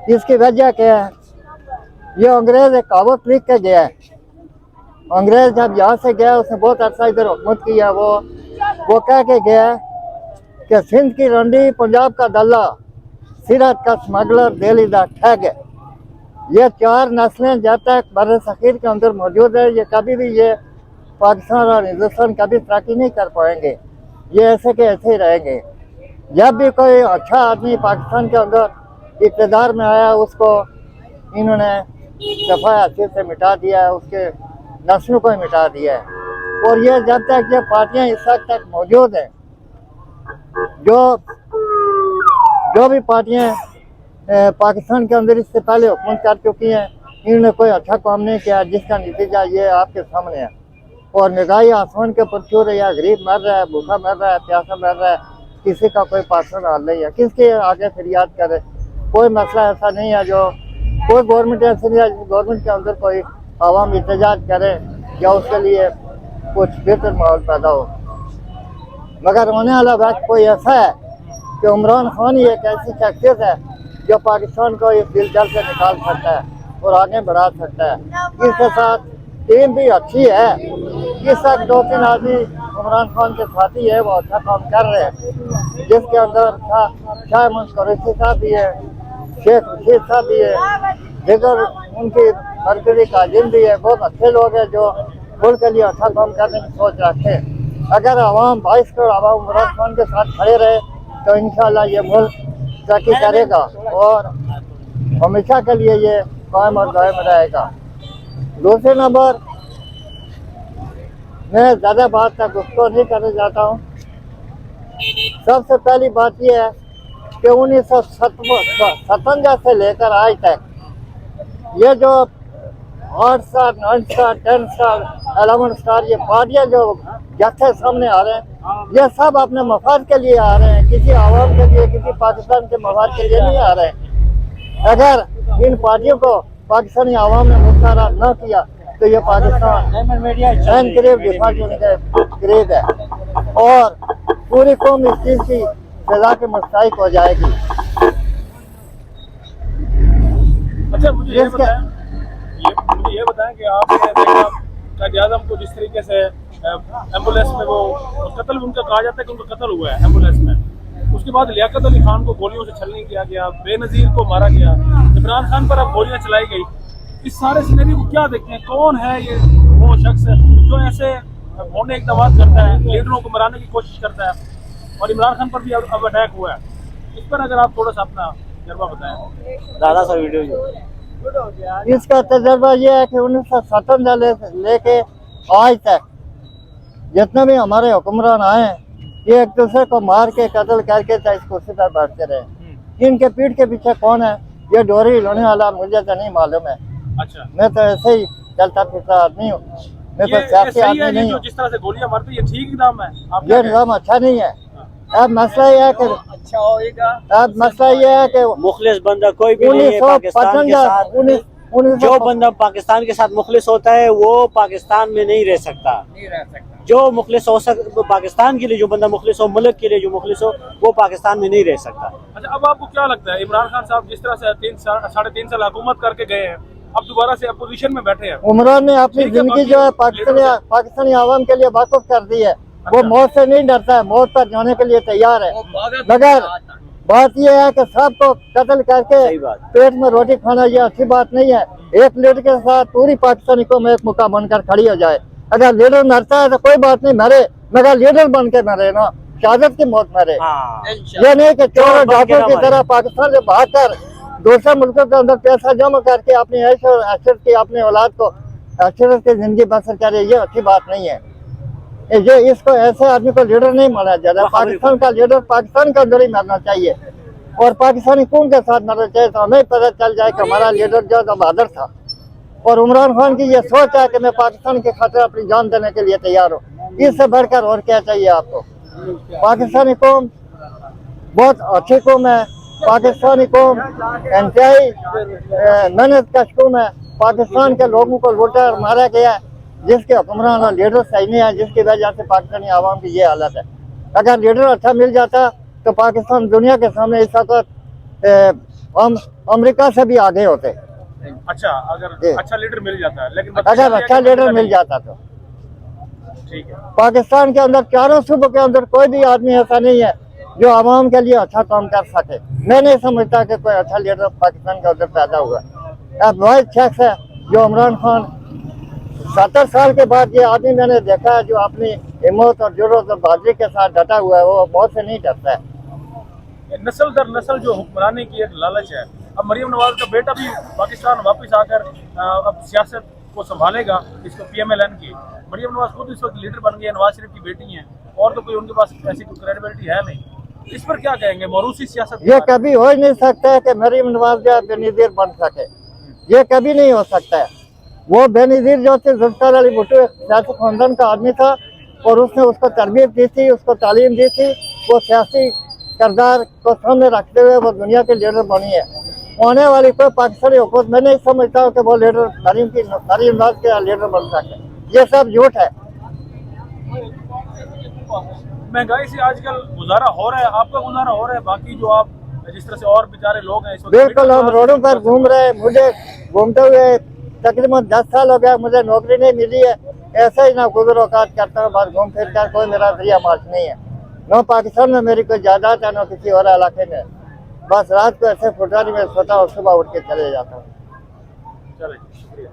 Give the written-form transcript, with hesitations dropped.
इसकी वजह क्या है? ये अंग्रेज एक कहावत लिख के गया है। अंग्रेज जब यहाँ से गया, उसने बहुत अच्छा इधर हुकूमत किया। वो कह के गया कि सिंध की रंडी, पंजाब का दल्ला, सीरत का स्मगलर, दिल्ली का ठग। ये चार नस्लें जब तक बर सग़ीर के अंदर मौजूद है, ये कभी भी ये पाकिस्तान और हिंदुस्तान कभी तरक्की नहीं कर पाएंगे। ये ऐसे के ऐसे ही रहेंगे। जब भी कोई अच्छा आदमी पाकिस्तान के अंदर इक़्तिदार में आया, उसको इन्होंने सफाई हैसियत से मिटा दिया है, उसके नस्लों को ही मिटा दिया है। और ये जब तक ये पार्टियां इस वक्त तक मौजूद हैं, जो भी पार्टियां पाकिस्तान के अंदर इससे पहले हुकूमत कर चुकी हैं, इन्होंने कोई अच्छा काम नहीं किया, जिसका नतीजा ये आपके सामने है। और महंगाई आसमान के ऊपर छू रही है, गरीब मर रहा है, भूखा मर रहा है, प्यासा मर रहा है, किसी का कोई पासन हाल नहीं है। किसके आगे फरियाद करे? कोई मसला ऐसा नहीं है जो कोई गवर्नमेंट ऐसी नहीं है गवर्नमेंट के अंदर कोई आवाम एहतजाज करे या उसके लिए कुछ बेहतर माहौल पैदा हो। मगर होने वाला वक्त कोई ऐसा है कि इमरान खान ही एक ऐसी शख्सियत है जो पाकिस्तान को इस दिलचस्प से निकाल सकता है और आगे बढ़ा सकता है। इसके साथ टीम भी अच्छी है। इस वक्त 2-3 आदमी इमरान खान के साथी है, वो अच्छा काम कर रहे हैं, जिसके अंदर शाह कुरैशी साहब भी है, शेख रशीद साहब भी है, दिगर उनकी मरकजी काजिम भी है। बहुत अच्छे लोग हैं जो मुल्क के लिए अच्छा काम करने की सोच रखते हैं। अगर आवाम 22 करोड़ आवाम इमरान खान के साथ खड़े रहे तो इंशाल्लाह ये मुल्क तरक्की करेगा और हमेशा के लिए ये कायम और दायम रहेगा। दूसरे नंबर, मैं ज़्यादा बात तक गुफ्तगू नहीं करने जाता हूँ। सबसे पहली बात यह है कि 1957 से लेकर आज तक ये जो 8 स्टार, 9 स्टार, 10 स्टार, 11 स्टार ये पार्टियाँ जो जत्थे सामने आ रहे हैं, ये सब अपने मफाद के लिए आ रहे हैं, किसी आवाम के लिए, किसी पाकिस्तान के मफाद के लिए नहीं आ रहे हैं। अगर इन पार्टियों को पाकिस्तानी आवाम ने मुस्तारा न किया तो ये पाकिस्तान करीब डिफॉल्ट होने के करीब है और पूरी कौम इस चीज़ की सजा के मुस्तहिक हो जाएगी। अच्छा, मुझे ये बताएं कि आपने देखा कायद-ए-आज़म को जिस तरीके से एम्बुलेंस में वो कत्ल, उनका कहा जाता है कि उनका कत्ल हुआ है एम्बुलेंस में। उसके बाद लियाकत अली खान को गोलियों से छलनी किया गया, बेनज़ीर को मारा गया, इमरान खान पर अब गोलियां चलाई गई। इस सारे सिनेरियो को क्या देखते हैं? कौन है ये वो शख्स जो ऐसे होने इक़दाम करता है, लीडरों को मराने की कोशिश करता है? और इमरान खान पर भी अब अटैक हुआ है, इस पर अगर आप थोड़ा सा अपना तजर्बा बताएं। ज़्यादा सा वीडियो इसका तजर्बा ये है कि 1957 से लेके आज तक जितने भी हमारे हुक्मरान आए हैं, ये एक दूसरे को मार के कत्ल करके इस कुर्सी पर बैठते रहे। इनके पीठ के पीछे कौन है, ये डोरी हिलाने वाला मुझे तो नहीं मालूम है। अच्छा, मैं तो ऐसे ही चलता फिरता आदमी हूँ, मैं तो सियासी आदमी नहीं हूँ। जिस तरह से गोलियां मारते ये ठीक निज़ाम है? ये निज़ाम अच्छा नहीं है। अब मसला ये है कि अच्छा होएगा। अब मसला ये है कि मुखलिस बंदा कोई भी नहीं है पाकिस्तान के साथ। जो बंदा पाकिस्तान के साथ मुखलिस होता है वो पाकिस्तान में नहीं रह सकता। जो मुखलिस हो पाकिस्तान के लिए, जो बंदा मुखलिस हो, मुल्क के लिए जो मुखलिस हो, वो पाकिस्तान में नहीं रह सकता। अच्छा, अब आपको क्या लगता है इमरान खान साहब जिस तरह से 3-3.5 साल हुकूमत करके गए हैं, अब दोबारा से अपोजिशन में बैठे हैं? उमरान ने अपनी जिंदगी जो है पाकिस्तानी आवाम के लिए वाक़िफ़ कर दी है। वो मौत से नहीं डरता है, मौत पर जाने के लिए तैयार है। मगर बात यह है कि सबको कत्ल करके पेट में रोटी खाना ये अच्छी बात नहीं है। एक लीडर के साथ पूरी पाकिस्तानी कौम एक मुक्का बनकर खड़ी हो जाए। अगर लीडर मरता है तो कोई बात नहीं, मरे, मगर लीडर बन के मरे ना, शहादत की मौत मरे। ये नहीं कि चोर डाकुओं की तरह पाकिस्तान से भागकर दूसरे मुल्कों के अंदर पैसा जमा करके अपनी ऐश और अशरत की, अपनी औलाद को अशरत की जिंदगी बसर करे। ये अच्छी बात नहीं है। ये इसको ऐसे आदमी को लीडर नहीं माना जाता। पाकिस्तान का लीडर पाकिस्तान के अंदर ही मरना चाहिए और पाकिस्तानी कौन के साथ मरना चाहिए। तो हमें पता चल जाए कि हमारा लीडर जो तो बहादुर था। और इमरान खान की ये सोच है कि मैं पाकिस्तान के खातिर अपनी जान देने के लिए तैयार हूँ। इससे बढ़कर और क्या चाहिए आपको? पाकिस्तानी कौम बहुत अच्छी कौम है। पाकिस्तानी कौम इंतहाई मेहनत कश कौम है। पाकिस्तान के लोगों को लूटा और मारा गया है, जिसके हुक्मरान और लीडर सही नहीं है, जिसकी वजह से पाकिस्तानी आवाम की ये हालत है। अगर लीडर अच्छा मिल जाता तो पाकिस्तान दुनिया के सामने इस वक्त हम अमेरिका से भी आगे होते अच्छा, जी। अगर अच्छा लीडर मिल जाता है, लेकिन अगर अच्छा लीडर मिल जाता तो। ठीक है। पाकिस्तान के अंदर चारों सूबों के अंदर कोई भी आदमी ऐसा नहीं है जो आवाम के लिए अच्छा काम कर सके। मैं नहीं समझता कि कोई अच्छा लीडर पाकिस्तान के अंदर पैदा हुआ। अब वही शख्स है जो इमरान खान, 70 साल के बाद ये आदमी मैंने देखा है जो अपनी हिम्मत और जुर्रत और बहादुरी के साथ डटा हुआ है, वो मौत से नहीं डरता है। नस्ल दर नस्ल जो हुक्मरानी की एक लालच है, अब मरियम नवाज का बेटा भी पाकिस्तान वापस आकर अब सियासत को संभालेगा, इसको PMLN की। मरियम नवाज खुद इस वक्त लीडर बन गई है, नवाज शरीफ की बेटी है, और तो कोई उनके पास ऐसी कोई क्रेडिबिलिटी है नहीं। इस पर क्या कहेंगे? मौरूसी सियासत ये कभी हो ही नहीं सकता है कि मरियम नवाज जो है बेनजीर बन सके, ये कभी नहीं हो सकता है। वो बेनजीर जो थे जुल्फिकार अली भुट्टो एक सियासी खानदान का आदमी था और उसने उसको तरबियत दी थी, उसको तालीम दी थी। वो सियासी किरदार को सामने रखते हुए वो दुनिया के लीडर बनी है। आने वाली कोई पाकिस्तानी हुकूमत मैं नहीं समझता हूँ कि वो लीडर मरियम नवाज के लीडर बन सके। ये सब झूठ है। महंगाई से आजकल गुजारा हो रहा है, आपका गुजारा हो रहा है? बाकी जो आप जिस तरह से और बेचारे लोग हैं इस वक्त बिल्कुल, हम रोडों पर घूम रहे हैं। मुझे घूमते हुए तकरीबन 10 साल हो गया, मुझे नौकरी नहीं मिली है। ऐसे ही ना गुजर औकात करता हूँ, बस घूम फिर कर, कोई मेरा जरिया मार्च नहीं है। न पाकिस्तान में मेरी कोई जायदाद है, न किसी और इलाके में। बस रात को ऐसे फुटानी में सोता हूँ, सुबह उठ के चले जाता हूँ। चलिए, शुक्रिया।